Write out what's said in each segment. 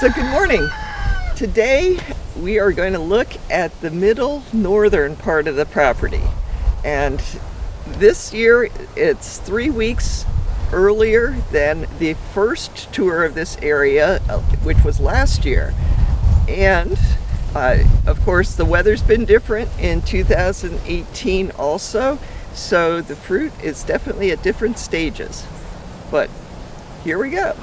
So good morning. Today we are going to look at the middle northern part of the property. And this year it's 3 weeks earlier than the first tour of this area, which was last year. And of course the weather's been different in 2018 also, so the fruit is definitely at different stages. But here we go.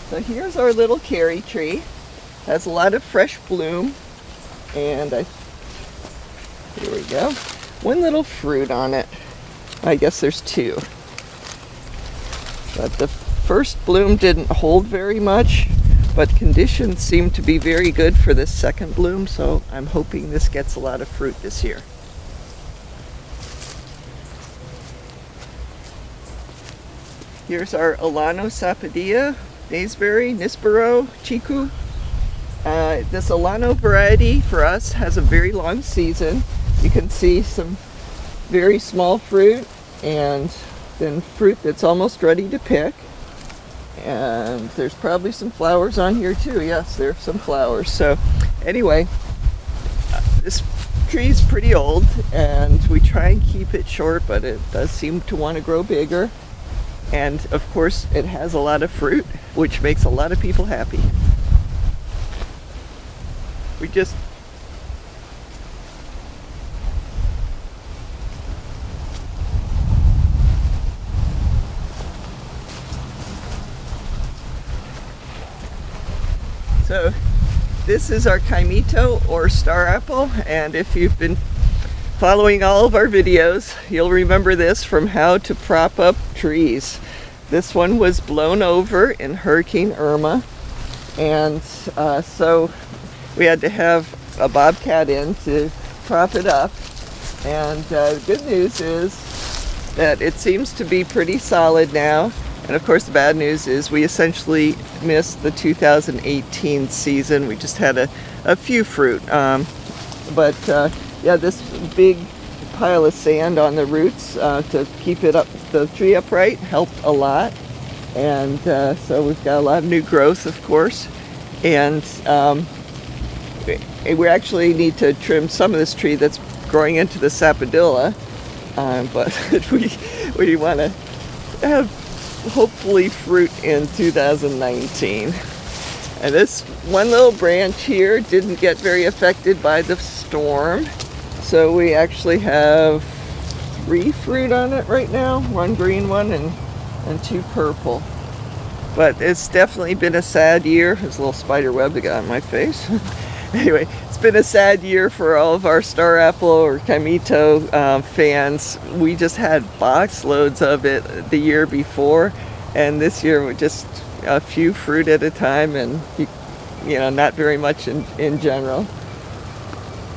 So here's our little cherry tree. Has a lot of fresh bloom, and here we go. One little fruit on it. I guess there's two. But the first bloom didn't hold very much, but conditions seem to be very good for this second bloom, so I'm hoping this gets a lot of fruit this year. Here's our Olano, Sapodilla, Naseberry, Nispero, Chiku. This Olano variety for us has a very long season. You can see some very small fruit and then fruit that's almost ready to pick. And there's probably some flowers on here too. Yes, there's some flowers. So anyway, this tree is pretty old and we try and keep it short, but it does seem to want to grow bigger. And of course it has a lot of fruit, which makes a lot of people happy. So this is our kaimito or star apple, and if you've been following all of our videos, you'll remember this from how to prop up trees. This one was blown over in Hurricane Irma, and so we had to have a bobcat in to prop it up. And the good news is that it seems to be pretty solid now. And of course the bad news is we essentially missed the 2018 season. We just had a few fruit. Yeah, this big pile of sand on the roots to keep it up, the tree upright, helped a lot. And so we've got a lot of new growth, of course. And we actually need to trim some of this tree that's growing into the sapodilla. But we want to have hopefully fruit in 2019. And this one little branch here didn't get very affected by the storm. So we actually have 3 fruit on it right now, 1 green one and 2 purple. But it's definitely been a sad year. There's a little spider web that got on my face. Anyway, it's been a sad year for all of our star apple or kaimito fans. We just had box loads of it the year before, and this year we're just a few fruit at a time, and you know, not very much in general.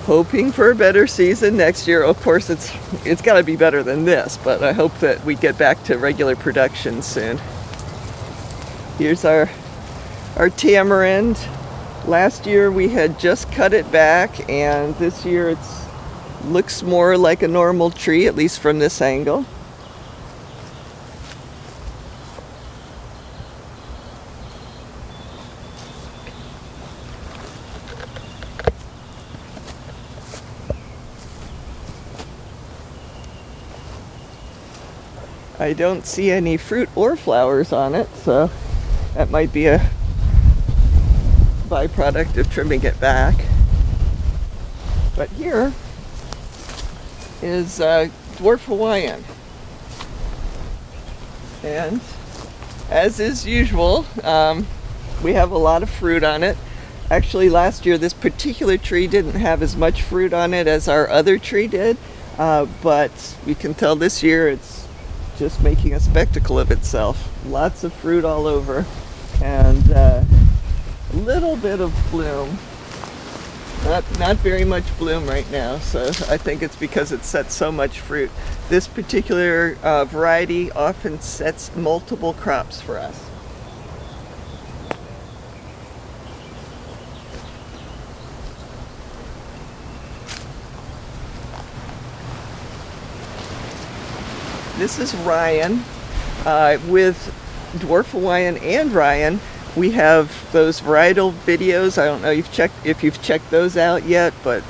Hoping for a better season next year. Of course, it's got to be better than this, but I hope that we get back to regular production soon. Here's our tamarind. Last year we had just cut it back, and this year it looks more like a normal tree, at least from this angle. I don't see any fruit or flowers on it, so that might be a byproduct of trimming it back. But here is Dwarf Hawaiian. And as is usual, we have a lot of fruit on it. Actually, last year this particular tree didn't have as much fruit on it as our other tree did, but we can tell this year it's just making a spectacle of itself. Lots of fruit all over, and a little bit of bloom. Not very much bloom right now, so I think it's because it sets so much fruit. This particular variety often sets multiple crops for us. This is Ryan. With Dwarf Hawaiian and Ryan, we have those varietal videos. I don't know if you've checked those out yet, but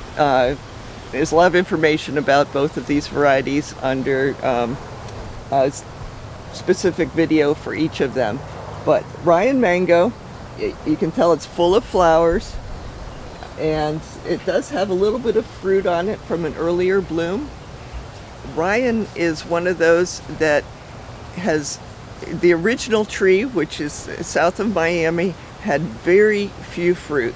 there's a lot of information about both of these varieties under a specific video for each of them. But Ryan mango, you can tell it's full of flowers, and it does have a little bit of fruit on it from an earlier bloom. Ryan is one of those that has the original tree, which is south of Miami, had very few fruit,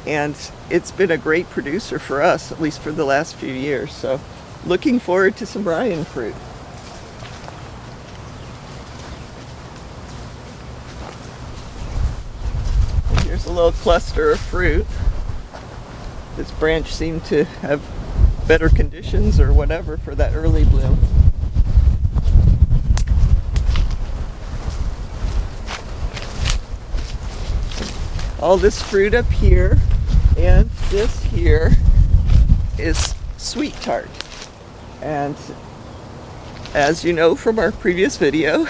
and it's been a great producer for us, at least for the last few years. So looking forward to some Ryan fruit. And here's a little cluster of fruit. This branch seemed to have better conditions or whatever for that early bloom. All this fruit up here, and this here is sweet tart. And as you know from our previous video,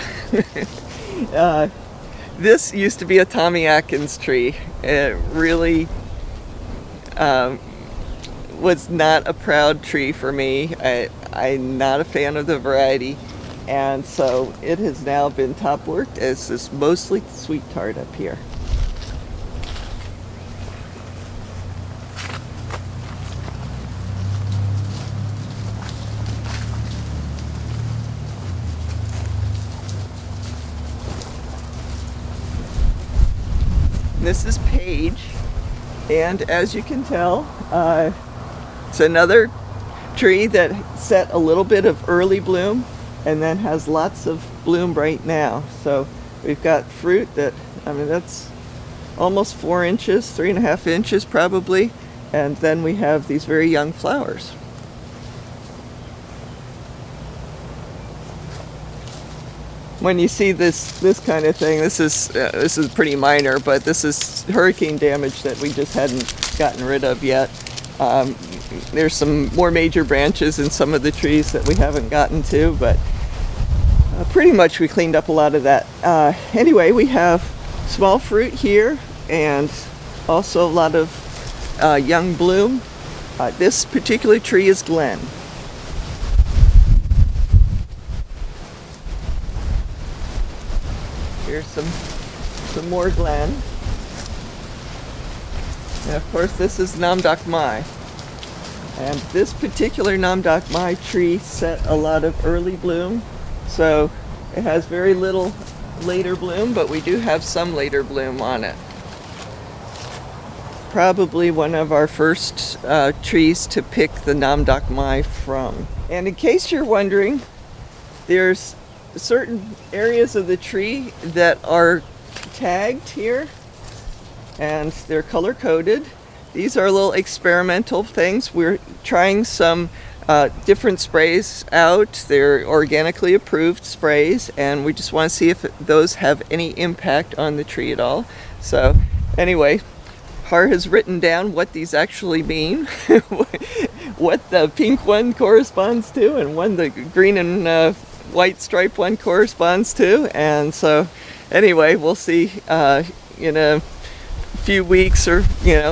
this used to be a Tommy Atkins tree. It really was not a proud tree for me. I'm not a fan of the variety, and so it has now been top worked as this mostly sweet tart up here. This is Paige, and as you can tell, it's another tree that set a little bit of early bloom and then has lots of bloom right now. So we've got fruit that, that's almost 4 inches, 3.5 inches probably, and then we have these very young flowers. When you see this kind of thing, this is pretty minor, but this is hurricane damage that we just hadn't gotten rid of yet. There's some more major branches in some of the trees that we haven't gotten to, but pretty much we cleaned up a lot of that. Anyway, we have small fruit here and also a lot of young bloom. This particular tree is Glen. Here's some more Glen. And of course this is Nam Doc Mai. And this particular Nam Doc Mai tree set a lot of early bloom. So it has very little later bloom, but we do have some later bloom on it. Probably one of our first trees to pick the Nam Doc Mai from. And in case you're wondering, there's certain areas of the tree that are tagged here, and they're color coded. These are little experimental things. We're trying some different sprays out. They're organically approved sprays, and we just want to see if those have any impact on the tree at all. So anyway, Har has written down what these actually mean, what the pink one corresponds to, and when the green and white stripe one corresponds to. And so anyway, we'll see in a few weeks, or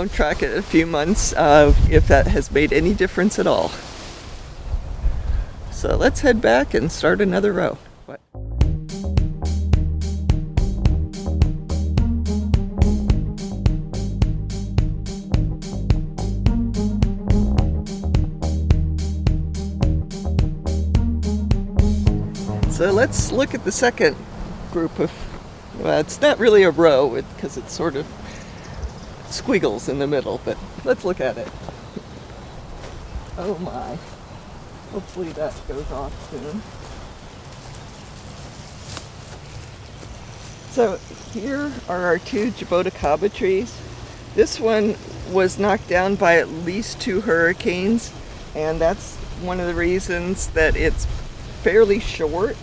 track it a few months, if that has made any difference at all. So let's head back and start another row. What? So let's look at the second group of, well, it's not really a row because it's sort of squiggles in the middle, but let's look at it. Oh my. Hopefully that goes off soon. So here are our 2 Jabuticaba trees. This one was knocked down by at least 2 hurricanes, and that's one of the reasons that it's fairly short.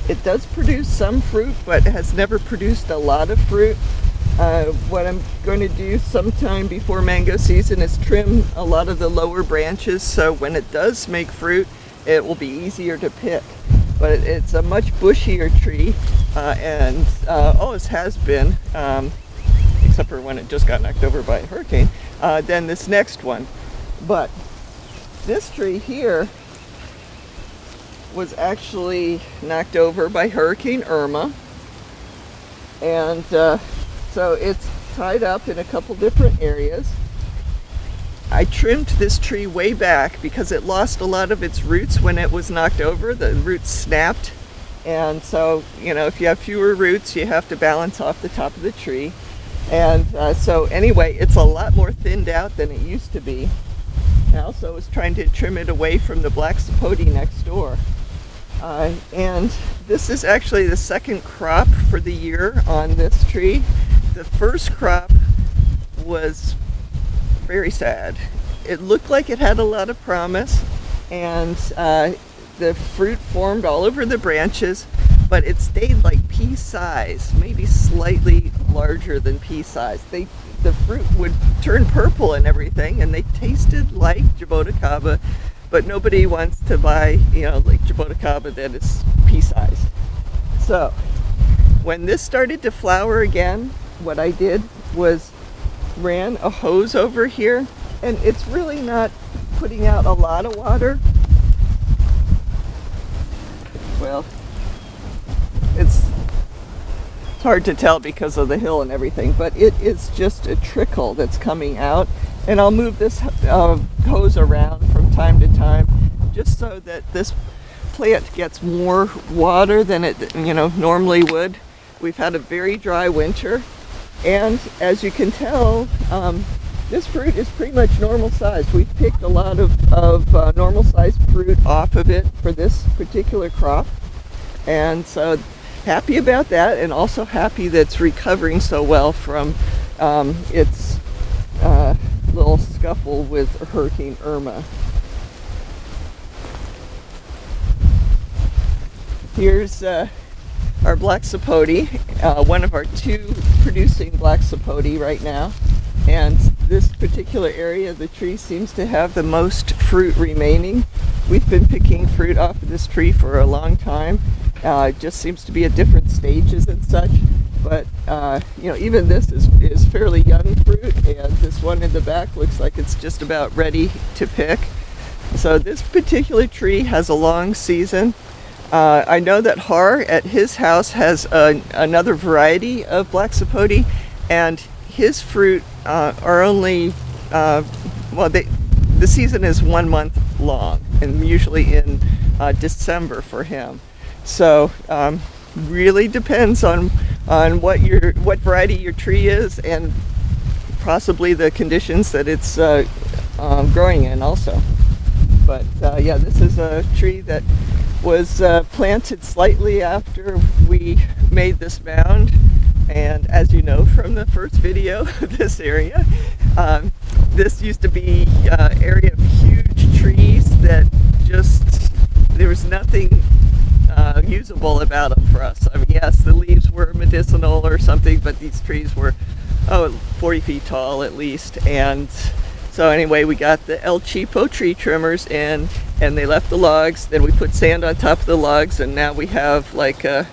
It does produce some fruit, but has never produced a lot of fruit. What I'm going to do sometime before mango season is trim a lot of the lower branches, so when it does make fruit, it will be easier to pick. but it's a much bushier tree, and always has been, except for when it just got knocked over by a hurricane, than this next one. But this tree here was actually knocked over by Hurricane Irma, and so it's tied up in a couple different areas. I trimmed this tree way back because it lost a lot of its roots when it was knocked over. The roots snapped, and so, you know, if you have fewer roots, you have to balance off the top of the tree. And so anyway, it's a lot more thinned out than it used to be. I also was trying to trim it away from the black sapote next door. And this is actually the second crop for the year on this tree. The first crop was very sad. It looked like it had a lot of promise, and the fruit formed all over the branches, but it stayed like pea size, maybe slightly larger than pea size. The fruit would turn purple and everything, and they tasted like Jabuticaba, but nobody wants to buy, you know, like Jabuticaba that is pea-sized. So when this started to flower again, what I did was ran a hose over here, and it's really not putting out a lot of water. Well, it's hard to tell because of the hill and everything, but it is just a trickle that's coming out. And I'll move this hose around from time to time just so that this plant gets more water than it, you know, normally would. We've had a very dry winter, and as you can tell, this fruit is pretty much normal size. We've picked a lot of normal sized fruit off of it for this particular crop, and so happy about that, and also happy that it's recovering so well from its little scuffle with Hurricane Irma. Here's our black sapote, one of our two producing black sapote right now, and this particular area of the tree seems to have the most fruit remaining. We've been picking fruit off of this tree for a long time. It just seems to be at different stages and such. But you know, even this is fairly young fruit, and this one in the back looks like it's just about ready to pick. So this particular tree has a long season. I know that Har at his house has another variety of black sapote, and his fruit are only, well, the season is 1 month long, and usually in December for him. So really depends on what variety your tree is, and possibly the conditions that it's growing in also. But yeah, this is a tree that was planted slightly after we made this mound, and as you know from the first video of this area, this used to be an area of huge trees that just, there was nothing usable about them for us. I mean, yes, the leaves were medicinal or something, but these trees were 40 feet tall at least. And so anyway, we got the El Cheapo tree trimmers in, and they left the logs. Then we put sand on top of the logs, and now we have like a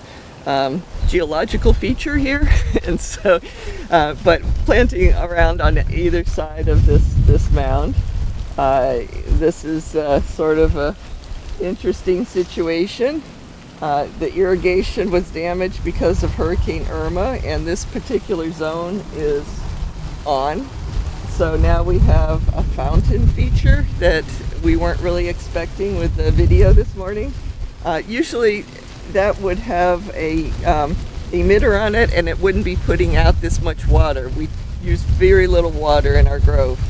geological feature here. And so, but planting around on either side of this mound, this is sort of a interesting situation. The irrigation was damaged because of Hurricane Irma, and this particular zone is on. So now we have a fountain feature that we weren't really expecting with the video this morning. Usually that would have a emitter on it, and it wouldn't be putting out this much water. We use very little water in our grove,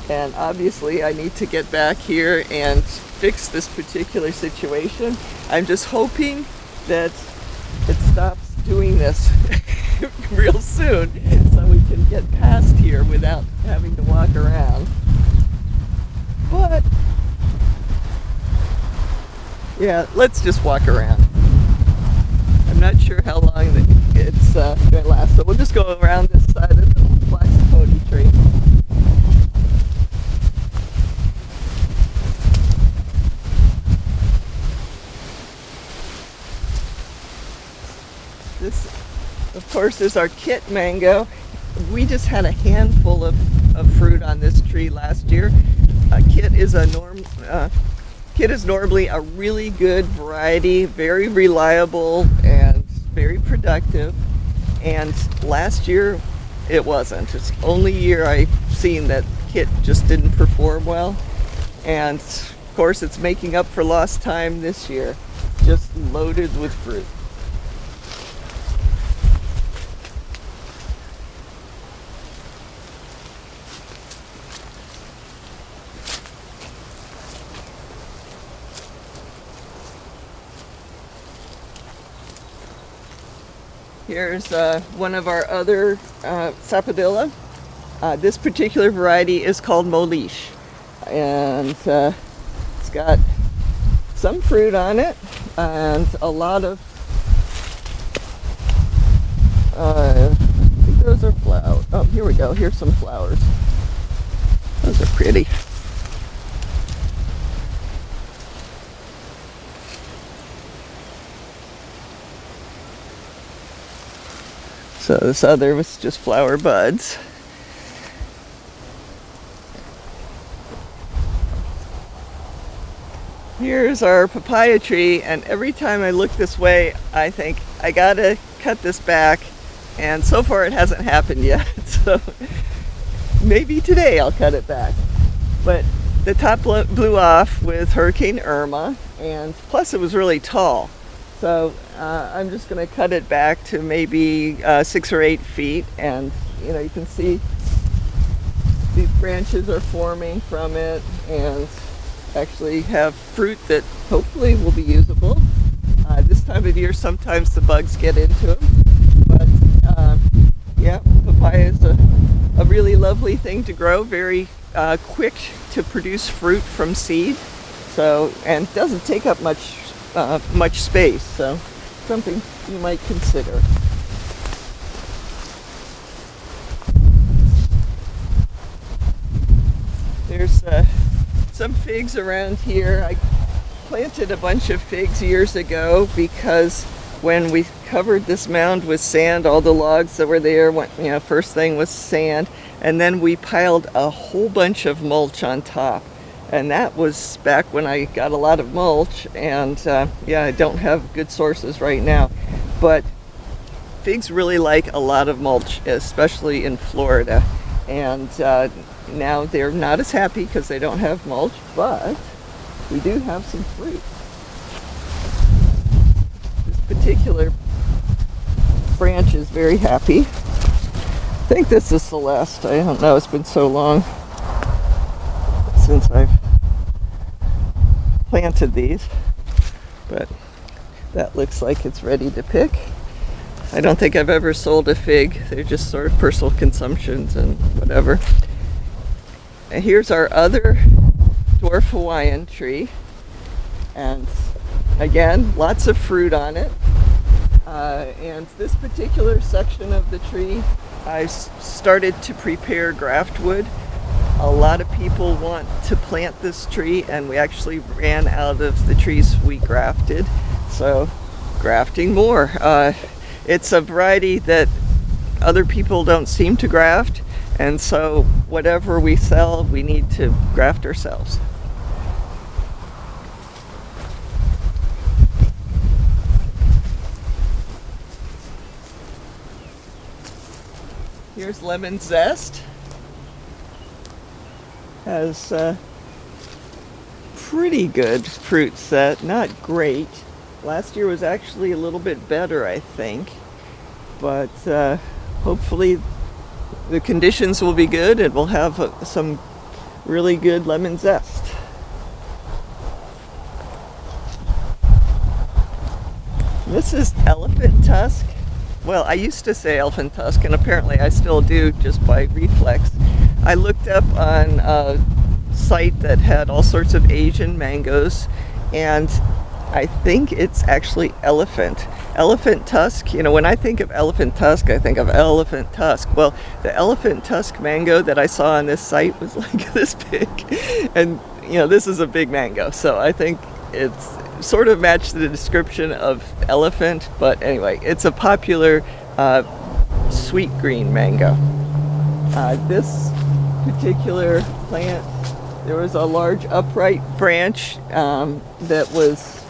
and obviously I need to get back here and fix this particular situation. I'm just hoping that it stops doing this real soon, so we can get past here without having to walk around. But yeah, let's just walk around. I'm not sure how long it's going to last, so we'll just go around this side of the black sapote tree. This, of course, is our kit mango. We just had a handful of fruit on this tree last year. Kit is normally a really good variety, very reliable and very productive. And last year it wasn't. It's the only year I've seen that kit just didn't perform well. And of course it's making up for lost time this year, just loaded with fruit. Here's one of our other Sapodilla. This particular variety is called leash, and it's got some fruit on it and a lot of I think those are flowers. Oh, here we go. Here's some flowers. Those are pretty. So this other was just flower buds. Here's our papaya tree, and every time I look this way, I think I gotta cut this back, and so far it hasn't happened yet. So maybe today I'll cut it back. But the top blew off with Hurricane Irma, and plus it was really tall. So I'm just going to cut it back to maybe 6 or 8 feet, and you can see these branches are forming from it and actually have fruit that hopefully will be usable. This time of year sometimes the bugs get into them, but yeah, papaya is a really lovely thing to grow, very quick to produce fruit from seed, so, and doesn't take up much space, so something you might consider. There's some figs around here. I planted a bunch of figs years ago because when we covered this mound with sand, all the logs that were there went, first thing was sand, and then we piled a whole bunch of mulch on top. And that was back when I got a lot of mulch, and yeah, I don't have good sources right now. But figs really like a lot of mulch, especially in Florida. And now they're not as happy because they don't have mulch, but we do have some fruit. This particular branch is very happy. I think this is Celeste. I don't know, it's been so long since I've planted these, but that looks like it's ready to pick. I don't think I've ever sold a fig. They're just sort of personal consumptions and whatever. And here's our other Dwarf Hawaiian tree, and again, lots of fruit on it. And this particular section of the tree, I started to prepare graft wood. A lot of people want to plant this tree, and we actually ran out of the trees we grafted, so grafting more. It's a variety that other people don't seem to graft, and so whatever we sell, we need to graft ourselves. Here's lemon zest. Has pretty good fruit set, not great. Last year was actually a little bit better, I think, but hopefully the conditions will be good and we'll have some really good lemon zest. This is elephant tusk. Well, I used to say elephant tusk, and apparently I still do, just by reflex. I looked up on a site that had all sorts of Asian mangoes, and I think it's actually elephant tusk. When I think of elephant tusk, I think of elephant tusk. Well, the elephant tusk mango that I saw on this site was like this big, and this is a big mango, so I think it's sort of matched the description of elephant, but anyway, it's a popular sweet green mango. This particular plant, there was a large upright branch that was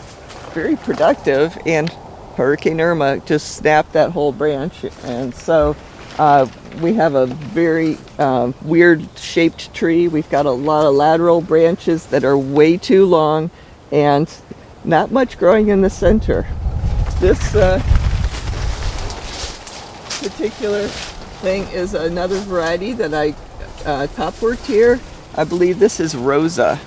very productive, and Hurricane Irma just snapped that whole branch, and so we have a very weird shaped tree. We've got a lot of lateral branches that are way too long and not much growing in the center. This particular thing is another variety that I top worked here. I believe this is Rosa.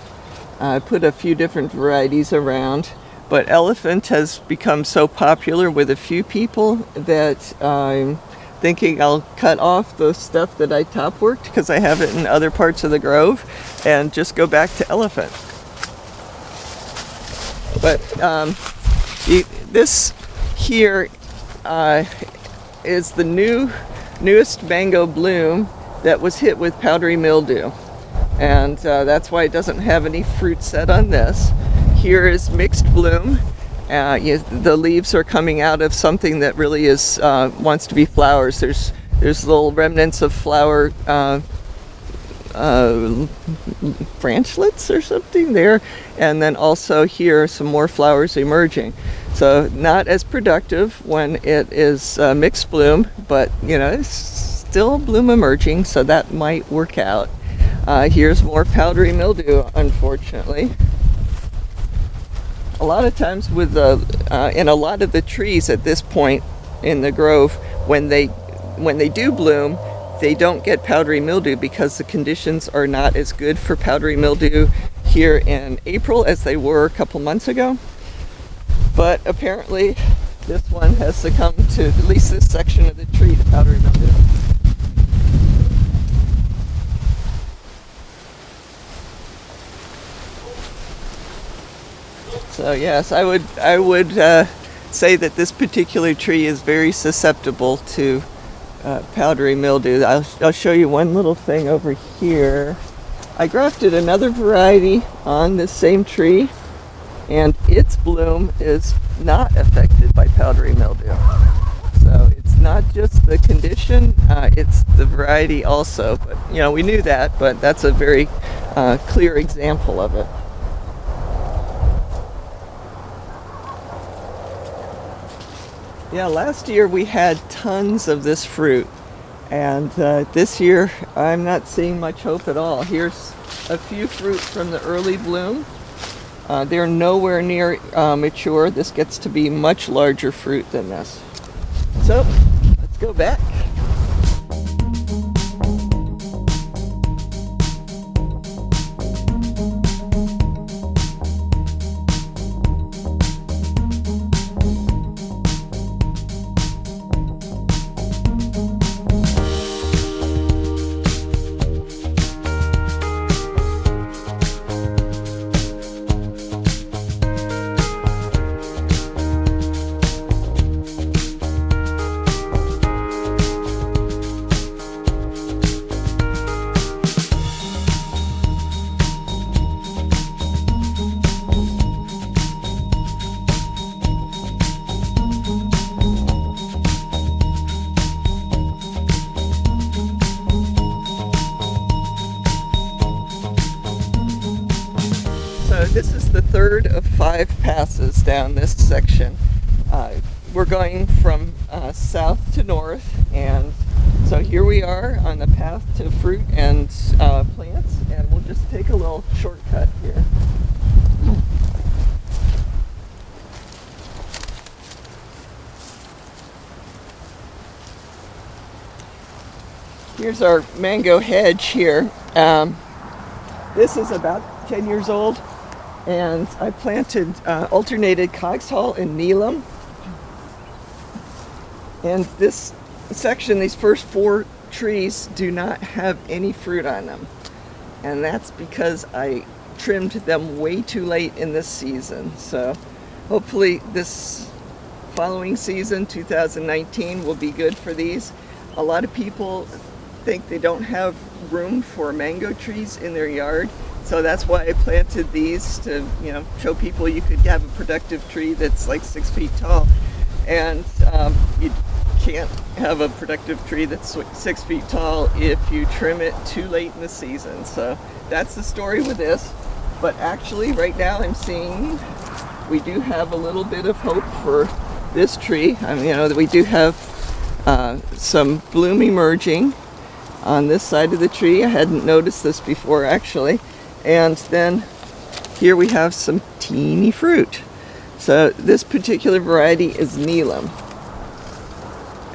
I put a few different varieties around, but elephant has become so popular with a few people that I'm thinking I'll cut off the stuff that I top worked because I have it in other parts of the grove and just go back to elephant. But this here is the newest mango bloom that was hit with powdery mildew, and that's why it doesn't have any fruit set on this. Here is mixed bloom. The leaves are coming out of something that really is wants to be flowers. There's little remnants of flower branchlets or something there, and then also here some more flowers emerging. So not as productive when it is mixed bloom, but it's still bloom emerging, so that might work out. Here's more powdery mildew, unfortunately. A lot of times with in a lot of the trees at this point in the grove, when they do bloom, they don't get powdery mildew because the conditions are not as good for powdery mildew here in April as they were a couple months ago. But apparently this one has succumbed to, at least this section of the tree, to powdery mildew. So yes, I would say that this particular tree is very susceptible to powdery mildew. I'll show you one little thing over here. I grafted another variety on this same tree, and its bloom is not affected by powdery mildew. So it's not just the condition, it's the variety also. But we knew that, but that's a very clear example of it. Yeah, last year we had tons of this fruit, and this year I'm not seeing much hope at all. Here's a few fruit from the early bloom. They're nowhere near mature. This gets to be much larger fruit than this. So let's go back. This is the third of 5 passes down this section. We're going from south to north, and so here we are on the path to fruit and plants, and we'll just take a little shortcut here. Here's our mango hedge here. This is about 10 years old. And I planted alternated coxhall and Neelam. And this section, these first 4 trees do not have any fruit on them. And that's because I trimmed them way too late in this season. So hopefully this following season, 2019, will be good for these. A lot of people think they don't have room for mango trees in their yard. so that's why I planted these to, show people you could have a productive tree that's like 6 feet tall. And you can't have a productive tree that's 6 feet tall if you trim it too late in the season. So that's the story with this. But actually right now I'm seeing we do have a little bit of hope for this tree. We do have some bloom emerging on this side of the tree. I hadn't noticed this before actually. And then here we have some teeny fruit. So this particular variety is Neelam.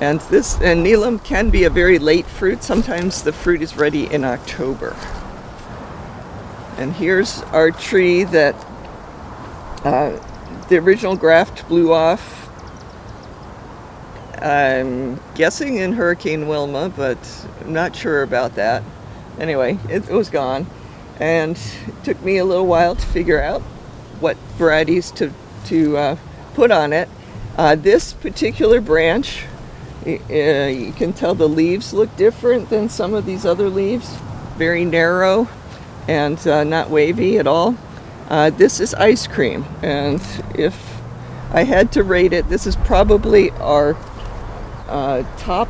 And Neelam can be a very late fruit. Sometimes the fruit is ready in October. And here's our tree that the original graft blew off. I'm guessing in Hurricane Wilma, but I'm not sure about that. Anyway, it was gone. And it took me a little while to figure out what varieties to put on it. This particular branch, you can tell the leaves look different than some of these other leaves. Very narrow and not wavy at all. This is ice cream, and if I had to rate it, this is probably our top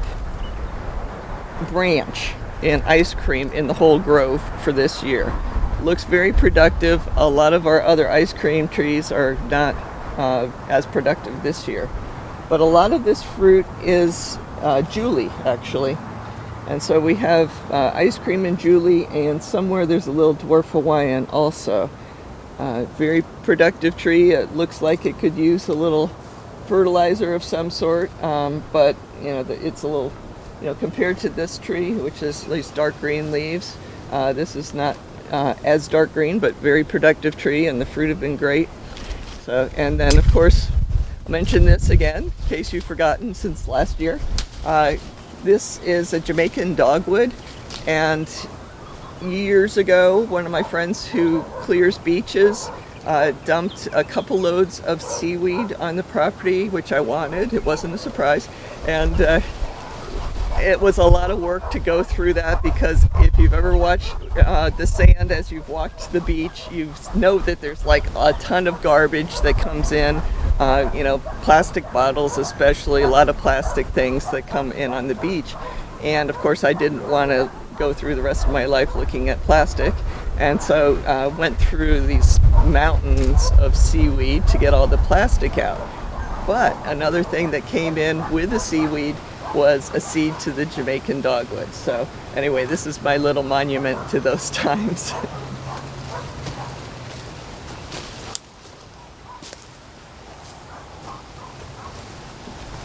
branch in ice cream in the whole grove for this year. Looks very productive. A lot of our other ice cream trees are not as productive this year. But a lot of this fruit is Julie, actually. And so we have ice cream and Julie, and somewhere there's a little Dwarf Hawaiian also. Very productive tree. It looks like it could use a little fertilizer of some sort, but it's a little, compared to this tree, which is at least dark green leaves, this is not as dark green, but very productive tree, and the fruit have been great. So, and then of course, I'll mention this again, in case you've forgotten since last year. This is a Jamaican dogwood, and years ago, one of my friends who clears beaches dumped a couple loads of seaweed on the property, which I wanted. It wasn't a surprise, and it was a lot of work to go through that, because if you've ever watched the sand as you've walked the beach, you know that there's like a ton of garbage that comes in, plastic bottles especially, a lot of plastic things that come in on the beach. And of course I didn't want to go through the rest of my life looking at plastic, and so went through these mountains of seaweed to get all the plastic out. But another thing that came in with the seaweed was a seed to the Jamaican dogwood. So anyway, this is my little monument to those times.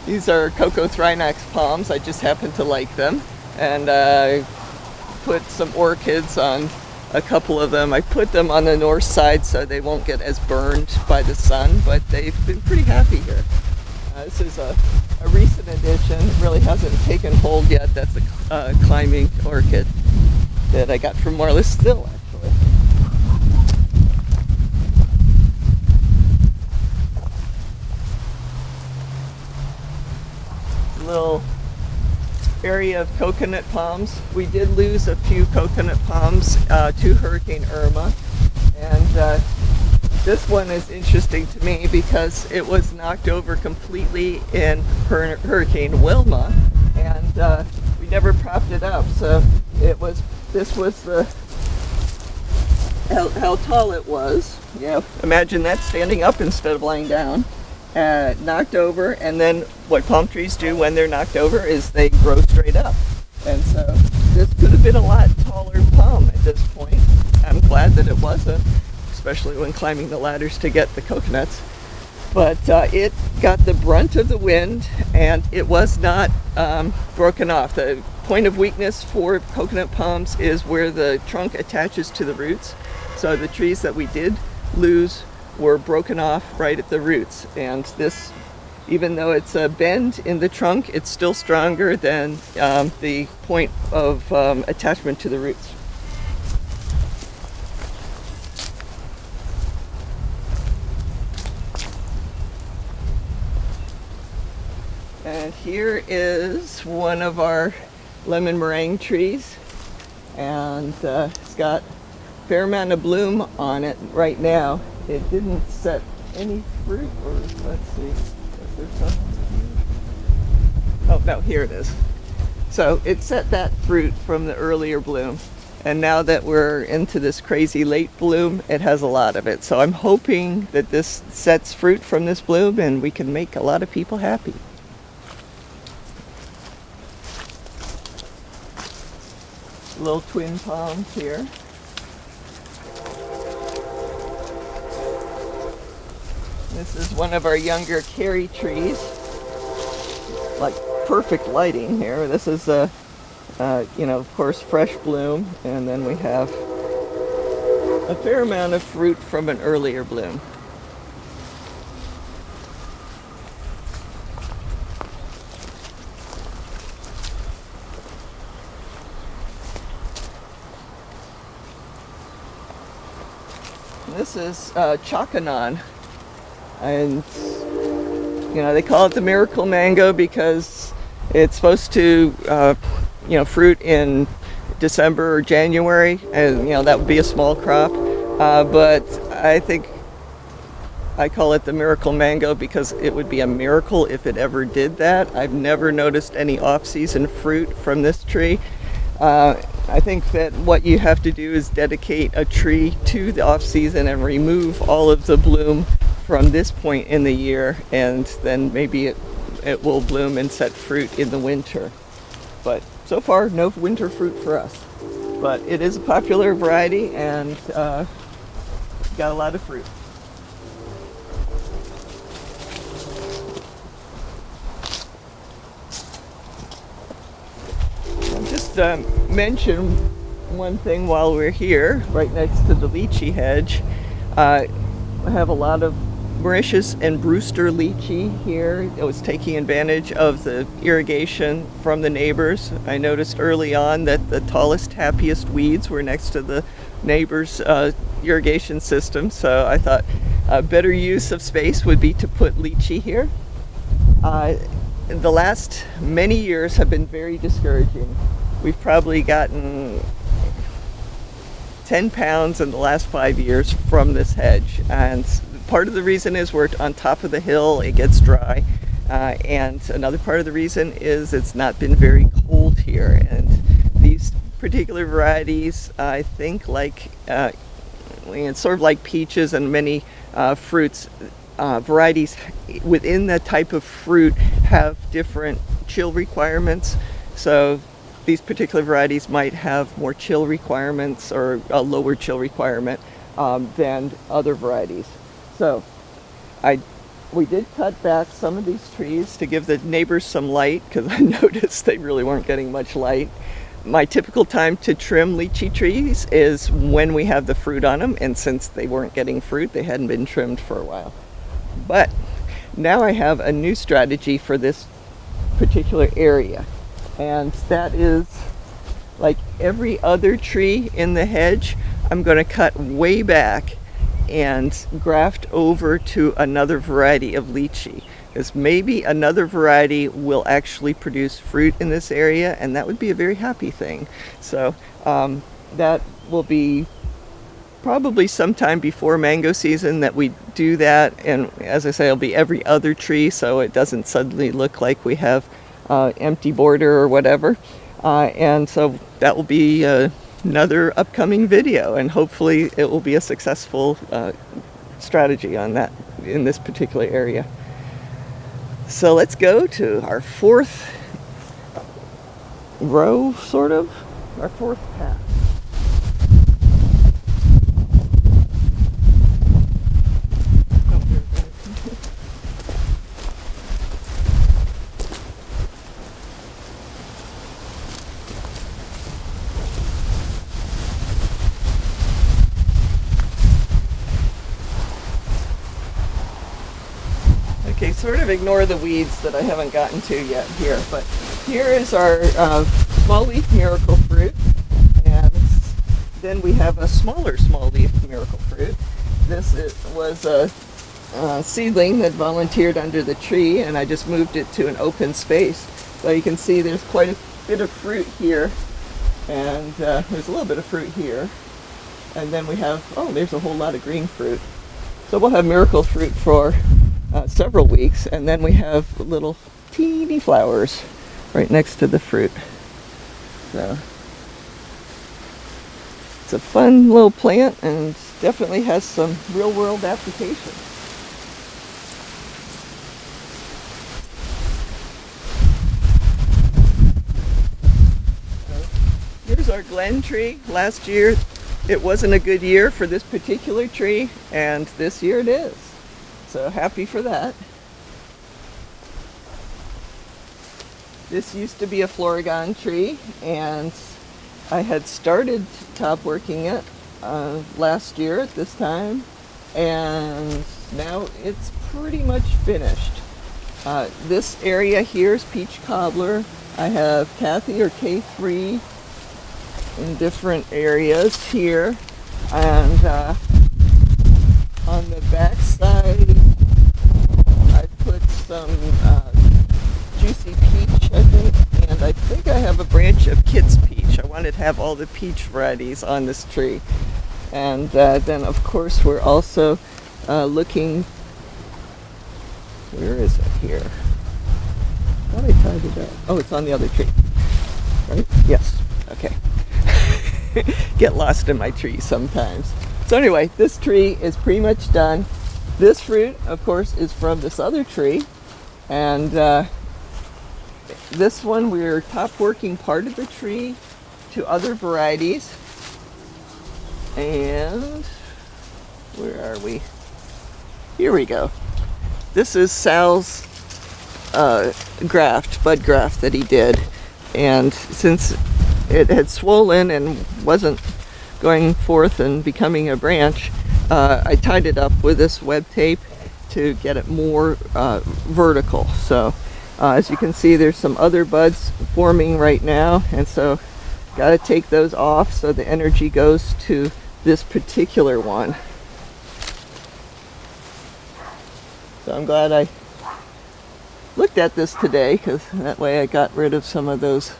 These are Cocoa Thrinax palms. I just happen to like them. And I put some orchids on a couple of them. I put them on the north side so they won't get as burned by the sun, but they've been pretty happy here. This is a recent addition. It really hasn't taken hold yet. That's a climbing orchid that I got from Marla Still, actually. Little area of coconut palms. We did lose a few coconut palms to Hurricane Irma, and this one is interesting to me because it was knocked over completely in Hurricane Wilma, and we never propped it up. So this was the how tall it was. Imagine that standing up instead of lying down. Knocked over, and then what palm trees do when they're knocked over is they grow straight up. And so this could have been a lot taller palm at this point. I'm glad that it wasn't, especially when climbing the ladders to get the coconuts. But it got the brunt of the wind, and it was not broken off. The point of weakness for coconut palms is where the trunk attaches to the roots. So the trees that we did lose were broken off right at the roots, and this, even though it's a bend in the trunk, it's still stronger than the point of attachment to the roots. And here is one of our lemon meringue trees, and it's got fair amount of bloom on it right now. It didn't set any fruit, or let's see, is there something? Oh no, here it is. So it set that fruit from the earlier bloom, and now that we're into this crazy late bloom, it has a lot of it. So I'm hoping that this sets fruit from this bloom and we can make a lot of people happy. Little twin palms here. This is one of our younger cherry trees. Like perfect lighting here. This is of course, fresh bloom, and then we have a fair amount of fruit from an earlier bloom. This is Chakanon, and they call it the miracle mango because it's supposed to fruit in December or January, and that would be a small crop, but I think I call it the miracle mango because it would be a miracle if it ever did that. I've never noticed any off-season fruit from this tree. I think that what you have to do is dedicate a tree to the off-season and remove all of the bloom from this point in the year, and then maybe it will bloom and set fruit in the winter. But so far, no winter fruit for us. But it is a popular variety and got a lot of fruit. I'll just mention one thing while we're here, right next to the lychee hedge. I have a lot of Mauritius and Brewster lychee here. It was taking advantage of the irrigation from the neighbors. I noticed early on that the tallest, happiest weeds were next to the neighbors' irrigation system, so I thought a better use of space would be to put lychee here. The last many years have been very discouraging. We've probably gotten 10 pounds in the last 5 years from this hedge, and part of the reason is we're on top of the hill, it gets dry, and another part of the reason is it's not been very cold here, and these particular varieties, I think, it's sort of like peaches and many fruits, varieties within that type of fruit have different chill requirements. So these particular varieties might have more chill requirements or a lower chill requirement than other varieties. So we did cut back some of these trees to give the neighbors some light because I noticed they really weren't getting much light. My typical time to trim lychee trees is when we have the fruit on them, and since they weren't getting fruit, they hadn't been trimmed for a while. But now I have a new strategy for this particular area, and that is, like every other tree in the hedge, I'm going to cut way back and graft over to another variety of lychee, because maybe another variety will actually produce fruit in this area, and that would be a very happy thing. So that will be probably sometime before mango season that we do that, and as I say, it'll be every other tree so it doesn't suddenly look like we have empty border or whatever, and so that will be another upcoming video, and hopefully it will be a successful strategy on that in this particular area. So let's go to our fourth row, sort of, our fourth path. Okay, sort of ignore the weeds that I haven't gotten to yet here, but here is our small leaf miracle fruit, and then we have a smaller small leaf miracle fruit. This was a seedling that volunteered under the tree, and I just moved it to an open space. So you can see there's quite a bit of fruit here, and there's a little bit of fruit here. And then we have, oh, there's a whole lot of green fruit. So we'll have miracle fruit for several weeks, and then we have little teeny flowers right next to the fruit. So it's a fun little plant and definitely has some real world application. Here's our Glen tree. Last year it wasn't a good year for this particular tree, and this year it is. So happy for that. This used to be a Floragon tree, and I had started top working it last year at this time, and now it's pretty much finished. This area here is peach cobbler. I have Kathy or K3 in different areas here, and on the back side I put some juicy peach, I think, and I think I have a branch of Kit's peach. I wanted to have all the peach varieties on this tree. And then of course we're also looking, where is it here? I thought I tied it up. Oh, it's on the other tree, right? Yes, okay. Get lost in my tree sometimes. So anyway, this tree is pretty much done. This fruit, of course, is from this other tree, and this one we're top working part of the tree to other varieties. And where are we? Here we go. This is Sal's bud graft that he did, and since it had swollen and wasn't going forth and becoming a branch, I tied it up with this web tape to get it more vertical. So as you can see, there's some other buds forming right now, and so got to take those off so the energy goes to this particular one. So I'm glad I looked at this today, because that way I got rid of some of those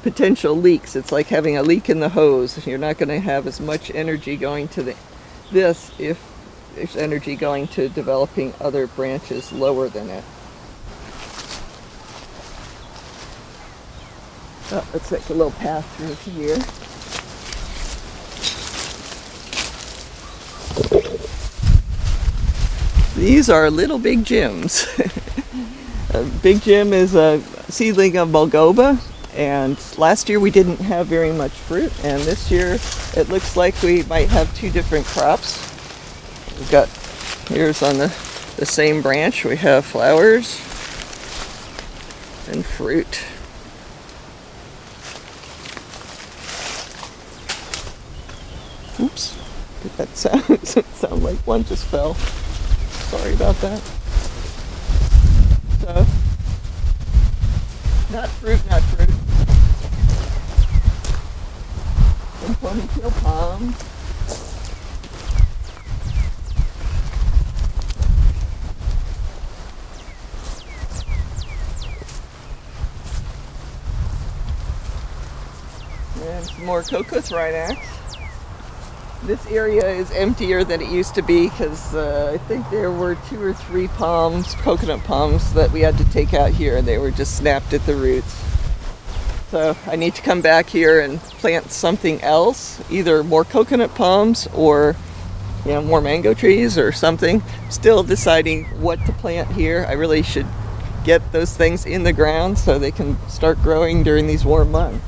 potential leaks. It's like having a leak in the hose. You're not going to have as much energy going to this if there's energy going to developing other branches lower than it. Oh, let's take a little path through here. These are little Big Jims. Big Jim is a seedling of Mulgoba, and last year we didn't have very much fruit, and this year it looks like we might have two different crops. We've got, here's on the same branch, we have flowers and fruit. Oops, did that sound like one just fell? Sorry about that. So, not fruit. Some ponytail palm. And some more cocoa thrynax. This area is emptier than it used to be because I think there were 2 or 3 palms, coconut palms, that we had to take out here, and they were just snapped at the roots. So I need to come back here and plant something else, either more coconut palms or more mango trees or something. Still deciding what to plant here. I really should get those things in the ground so they can start growing during these warm months.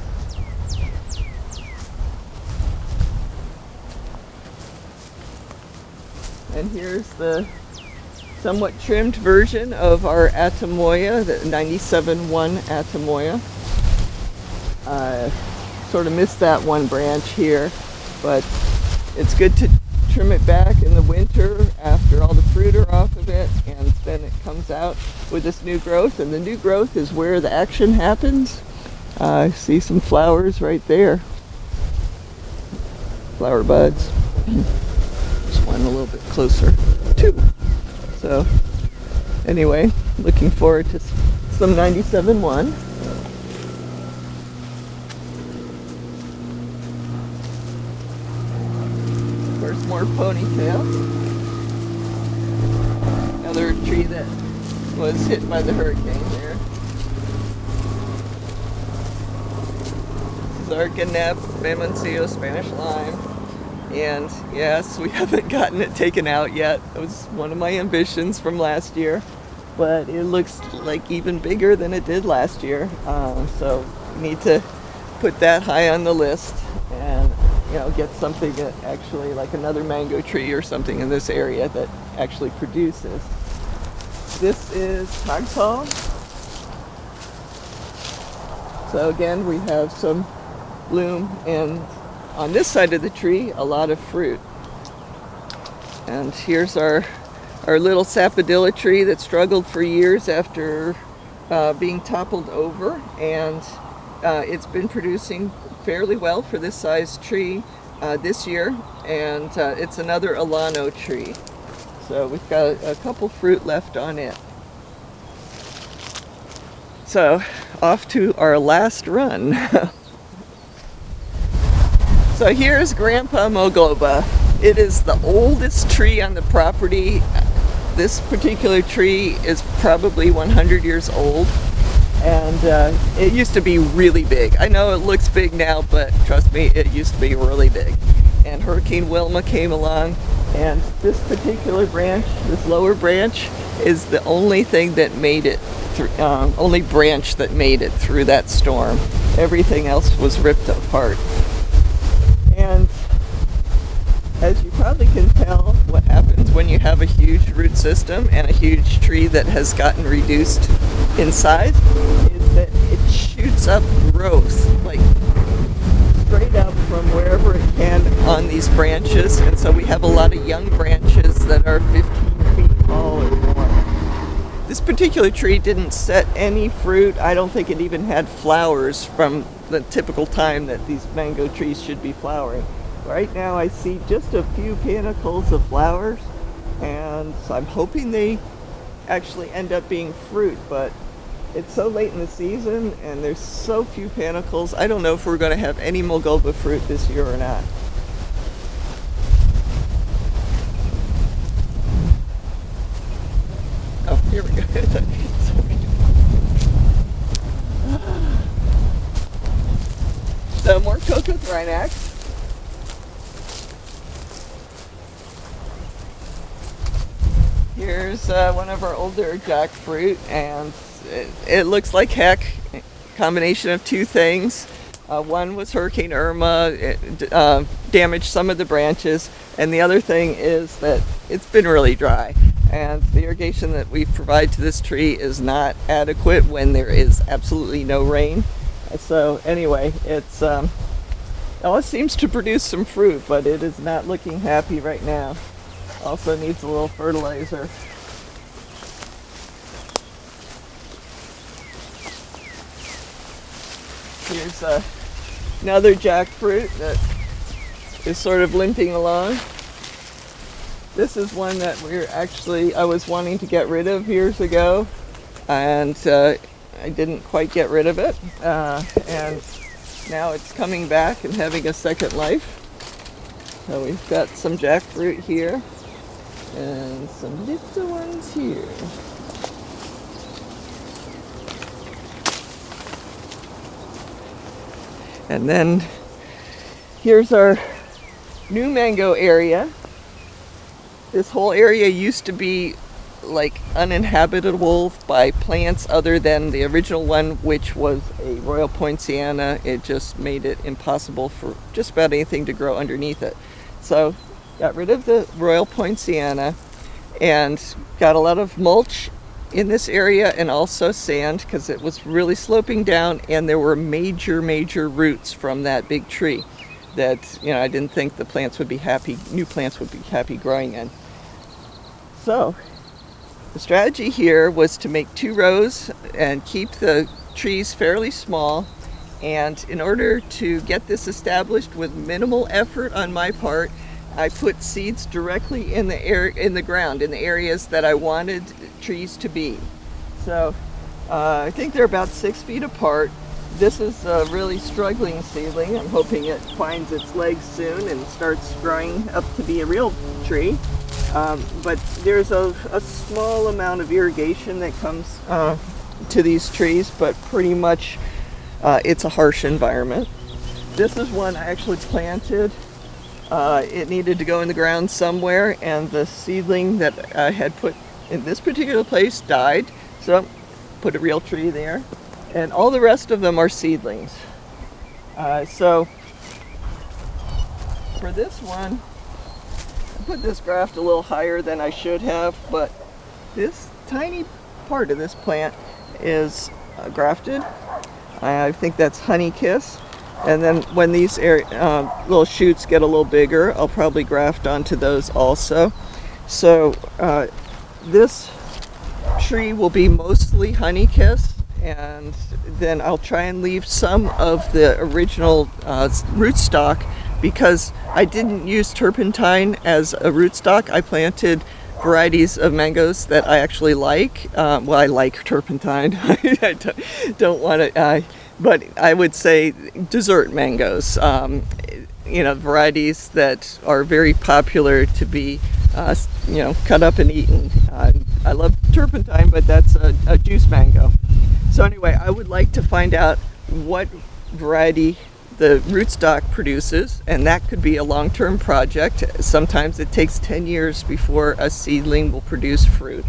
And here's the somewhat trimmed version of our atemoya, the 97-1 atemoya. Sort of missed that one branch here, but it's good to trim it back in the winter after all the fruit are off of it, and then it comes out with this new growth, and the new growth is where the action happens. I see some flowers right there, flower buds. One a little bit closer too. So anyway, looking forward to some 97-1. more ponytails. Another tree that was hit by the hurricane here. This is our Glen, Mamoncillo, Spanish lime. And yes, we haven't gotten it taken out yet. It was one of my ambitions from last year. But it looks like even bigger than it did last year. So we need to put that high on the list and get something that actually, like another mango tree or something in this area that actually produces. This is Tagsall. So again, we have some bloom, and on this side of the tree, a lot of fruit. And here's our little Sapodilla tree that struggled for years after being toppled over, and it's been producing fairly well for this size tree this year, and it's another Olano tree. So we've got a couple fruit left on it. So off to our last run. So here's Grandpa Mogila. It is the oldest tree on the property. This particular tree is probably 100 years old, and it used to be really big. I know it looks big now, but trust me, it used to be really big. And Hurricane Wilma came along, and this particular branch, this lower branch, is the only thing that made it through, only branch that made it through that storm. Everything else was ripped apart. And as you probably can tell, what happens when you have a huge root system and a huge tree that has gotten reduced in size is that it shoots up growth, like straight up from wherever it can on these branches. And so we have a lot of young branches that are 15 feet tall or more. This particular tree didn't set any fruit. I don't think it even had flowers from the typical time that these mango trees should be flowering. Right now I see just a few panicles of flowers, and so I'm hoping they actually end up being fruit, but it's so late in the season and there's so few panicles. I don't know if we're going to have any mogila fruit this year or not. Oh, here we go. So more cocoa Thrynax. Here's one of our older jackfruit, and it looks like heck. Combination of two things. One was Hurricane Irma, it damaged some of the branches, and the other thing is that it's been really dry, and the irrigation that we provide to this tree is not adequate when there is absolutely no rain. So anyway, it seems to produce some fruit, but it is not looking happy right now. Also needs a little fertilizer. Here's another jackfruit that is sort of limping along. This is one that I was wanting to get rid of years ago, and I didn't quite get rid of it, and now it's coming back and having a second life. So we've got some jackfruit here and some little ones here. And then here's our new mango area. This whole area used to be like uninhabitable by plants other than the original one, which was a Royal Poinciana. It just made it impossible for just about anything to grow underneath it. So got rid of the Royal Poinciana and got a lot of mulch in this area, and also sand, because it was really sloping down and there were major roots from that big tree that I didn't think the plants would be happy, new plants would be happy growing in. So the strategy here was to make 2 rows and keep the trees fairly small, and in order to get this established with minimal effort on my part, I put seeds directly in the ground, in the areas that I wanted trees to be. So I think they're about 6 feet apart, This is a really struggling seedling. I'm hoping it finds its legs soon and starts growing up to be a real tree. But there's a small amount of irrigation that comes to these trees, but pretty much it's a harsh environment. This is one I actually planted. It needed to go in the ground somewhere, and the seedling that I had put in this particular place died, so put a real tree there. And all the rest of them are seedlings. So for this one, I put this graft a little higher than I should have, but this tiny part of this plant is grafted. I think that's honey kiss. And then when these little shoots get a little bigger, I'll probably graft onto those also. So this tree will be mostly honey kiss, and then I'll try and leave some of the original rootstock, because I didn't use turpentine as a rootstock. I planted varieties of mangoes that I actually like. Well, I like turpentine. I don't want to, but I would say dessert mangoes. Varieties that are very popular to be, cut up and eaten. I love turpentine, but that's a juice mango. So anyway, I would like to find out what variety the rootstock produces, and that could be a long-term project. Sometimes it takes 10 years before a seedling will produce fruit.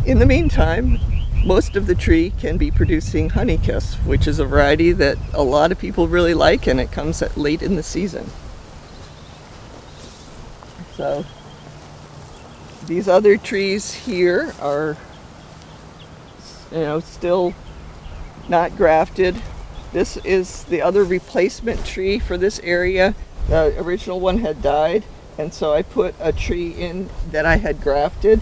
In the meantime, most of the tree can be producing honey kiss, which is a variety that a lot of people really like, and it comes late in the season. So these other trees here are, still not grafted. This is the other replacement tree for this area. The original one had died, and so I put a tree in that I had grafted.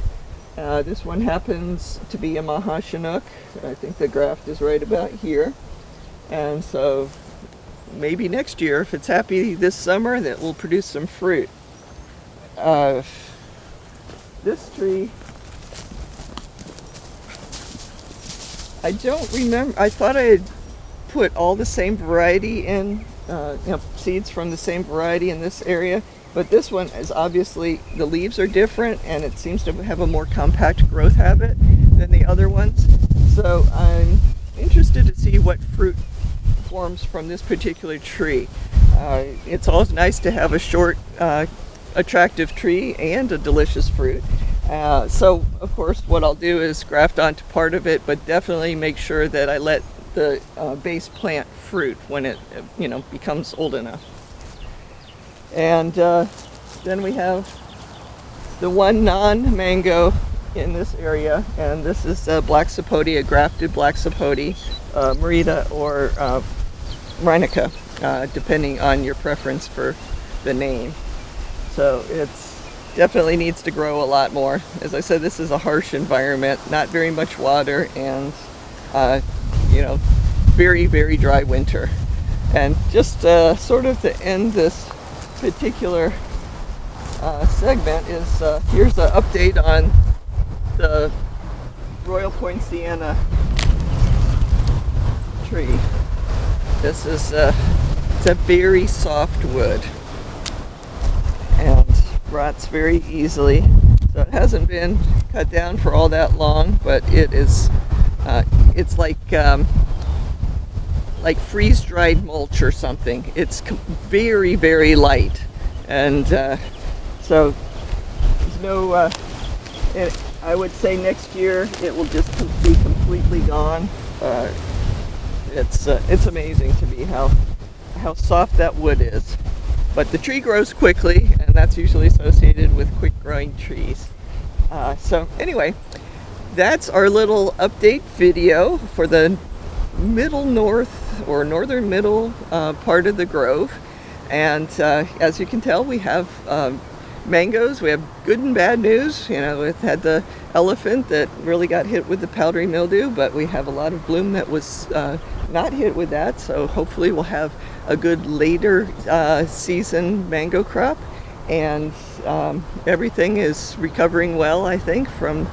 This one happens to be a Maha Chinook. I think the graft is right about here. And so maybe next year, if it's happy this summer, that will produce some fruit. This tree, I don't remember. I thought I had put all the same variety in, seeds from the same variety in this area, but this one is obviously, the leaves are different, and it seems to have a more compact growth habit than the other ones. So I'm interested to see what fruit forms from this particular tree. It's always nice to have a short, attractive tree and a delicious fruit. So of course what I'll do is graft onto part of it, but definitely make sure that I let the base plant fruit when it becomes old enough. And then we have the one non-mango in this area, and this is a black sapote, a grafted black sapote, Merida or Rhinica, depending on your preference for the name. So it's definitely needs to grow a lot more. As I said, this is a harsh environment, not very much water, and very, very dry winter. And just sort of to end this particular segment is here's an update on the Royal Poinciana tree. This is it's a very soft wood and rots very easily. So it hasn't been cut down for all that long, but it is it's like freeze-dried mulch or something. It's very, very light, and so there's no. I would say next year it will just be completely gone. It's amazing to me how soft that wood is. But the tree grows quickly, and that's usually associated with quick-growing trees. So anyway, that's our little update video for the middle north or northern middle part of the grove. And as you can tell, we have mangoes. We have good and bad news. We've had the elephant that really got hit with the powdery mildew, but we have a lot of bloom that was not hit with that. So hopefully we'll have a good later season mango crop. And everything is recovering well, I think, from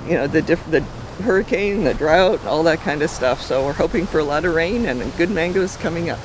you know, the hurricane, the drought, all that kind of stuff. So we're hoping for a lot of rain and good mangoes coming up.